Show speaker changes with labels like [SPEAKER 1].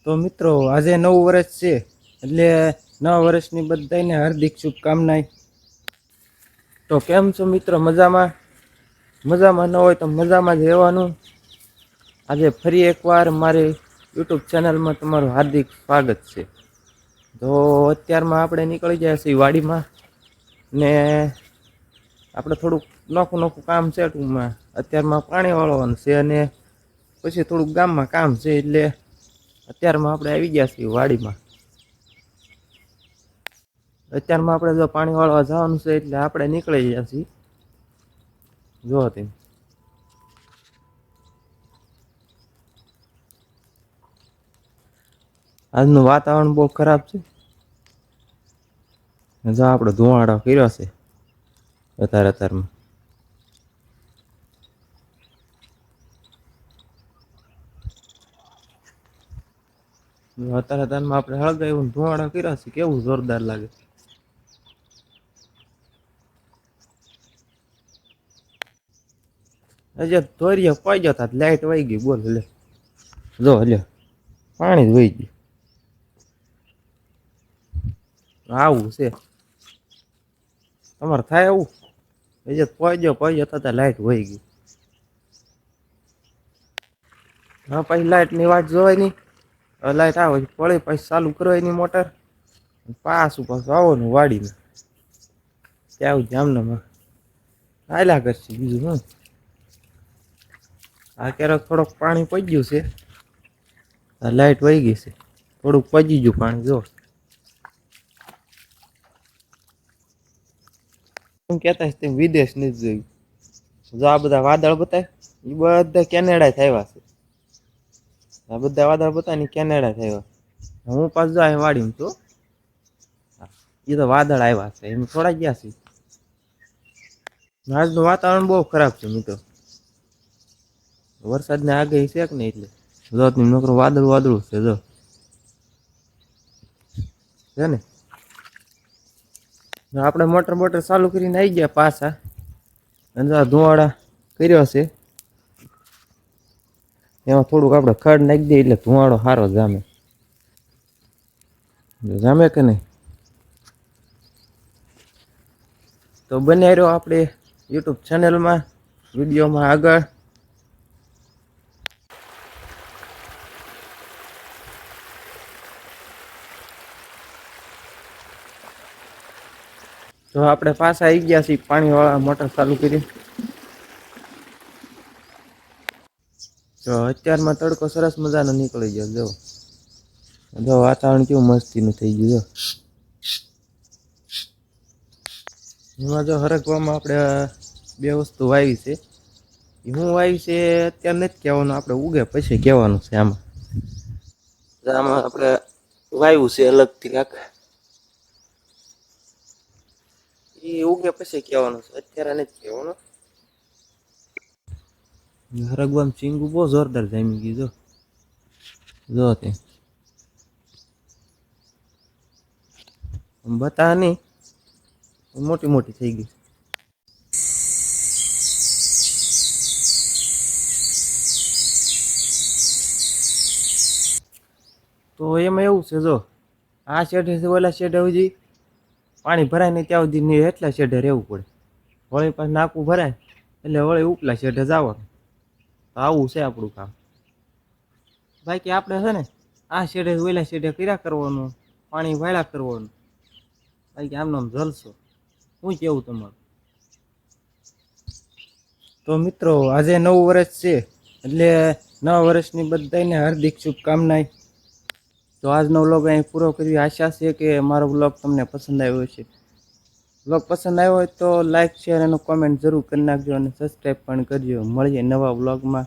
[SPEAKER 1] તો મિત્રો આજે નવું વર્ષ છે એટલે નવા વર્ષની બધાને હાર્દિક શુભકામનાએ। તો કેમ છો મિત્રો? મજામાં? મજામાં ન હોય તો મજામાં જ રહેવાનું। આજે ફરી એકવાર મારી યુટ્યુબ ચેનલમાં તમારું હાર્દિક સ્વાગત છે। તો અત્યારમાં આપણે નીકળી ગયા છીએ વાડીમાં ને આપણે થોડુંક નોખું કામ છે ટૂંકમાં। અત્યારમાં પાણી વાળવાનું છે અને પછી થોડુંક ગામમાં કામ છે એટલે અત્યારમાં આપણે આવી ગયા છીએ વાડીમાં। અત્યારમાં આપણે જો પાણી વાળવા જવાનું છે એટલે આપણે નીકળી ગયા છીએ। જો તે આજનું વાતાવરણ બહુ ખરાબ છે। જો આપણે ધુવાડો કર્યો છે અત્યારમાં અત્યારમાં આપણે હળગાવ્યું ધુવાડો કર્યા છે, કેવું જોરદાર લાગે। હજી ધોરિયા પાઈ જતા લાઈટ વહી ગઈ, બોલ લે જો લે પાણી જ વહી ગયું। આવું છે તમારે થાય એવું? હજી પાઈ જતા લાઈટ વહી ગઈ। હા પછી લાઈટ ની વાટ જોવાય નહીં। લાઈટ આવે પડે પછી ચાલુ કરવાય નહીં મોટર, પાછું આવવાનું વાડીમાં ત્યાં જામનમાં હાલ્યા કરશે બીજું શું। આ ક્યારેક થોડોક પાણી પડી ગયું છે, લાઈટ વહી ગઈ છે, થોડુંક પડી ગયું પાણી જો। હું કહેતા તેમ વિદેશ નથી જોયું। જો આ બધા વાદળ બતાય એ બધા કેનેડા થયા છે। આ બધા વાદળ બતાય ને કેનેડા થયા। હું પાછું જાય વાડીમાં તો એ તો વાદળ આવ્યા છે, એમ થોડા ગયા છે। આજનું વાતાવરણ બહુ ખરાબ છે મિત્રો। વરસાદની આગાહી છે કે નહીં એટલે જો નકરું વાદળું છે જો છે ને। આપણે મોટર ચાલુ કરીને આવી ગયા પાછા અને ધુવાડા કર્યો છે, એમાં થોડુંક આપણે ખડ નાખી દઈએ એટલે ધુવાડો સારો જામે કે નહીં। તો બને રહ્યો આપણે યુટ્યુબ ચેનલમાં વિડીયોમાં આગળ। તો આપણે પાછા આવી ગયા છીએ પાણી વાળા મોટર ચાલુ કરી। તો અત્યારમાં તડકો સરસ મજાનો નીકળી ગયો જો વાતાવરણ કેવું મસ્તીનું થઈ ગયું જો। એમાં જો હરગવામાં આપણે બે વસ્તુ વાવી છે, હું વાવી છે અત્યારે નથી કહેવાનું, આપણે ઉગે પછી કહેવાનું છે। આમાં આપણે વાવ્યું છે અલગથી કાંક, એ ઉગે પછી કહેવાનું છે, અત્યારે નથી કહેવાનું। હરગવામાં ચીંગું બહુ જોરદાર જામી ગયું જો તે બતા નહીં મોટી મોટી થઈ ગઈ। તો એમાં એવું છે જો આ શેઢે છે ઓલા શેઢે સુધી પાણી ભરાય નહીં ત્યાં સુધી એટલા શેઢે રહેવું પડે, વળી પાછું નાકું ભરાય એટલે વળી ઉપલા શેઢે જવાનું। તો આવું છે આપણું કામ। બાકી આપણે છે ને આ શેઢે ઓલા શેઢે કર્યા કરવાનું, પાણી વાળા કરવાનું, બાકી આમ જલસો। શું કેવું તમારું? તો મિત્રો આજે નવું વર્ષ છે એટલે નવા વર્ષની બધાને હાર્દિક શુભકામનાએ। તો આજનો વ્લોગ અહીં પૂરો કરી આશા છે કે મારો વ્લોગ તમને પસંદ આવ્યો છે। વ્લોગ પસંદ આવ્યો હોય તો લાઈક શેર અને કોમેન્ટ જરૂર કરી નાખજો અને સબસ્ક્રાઈબ પણ કરજો। મળીએ નવા વ્લોગમાં।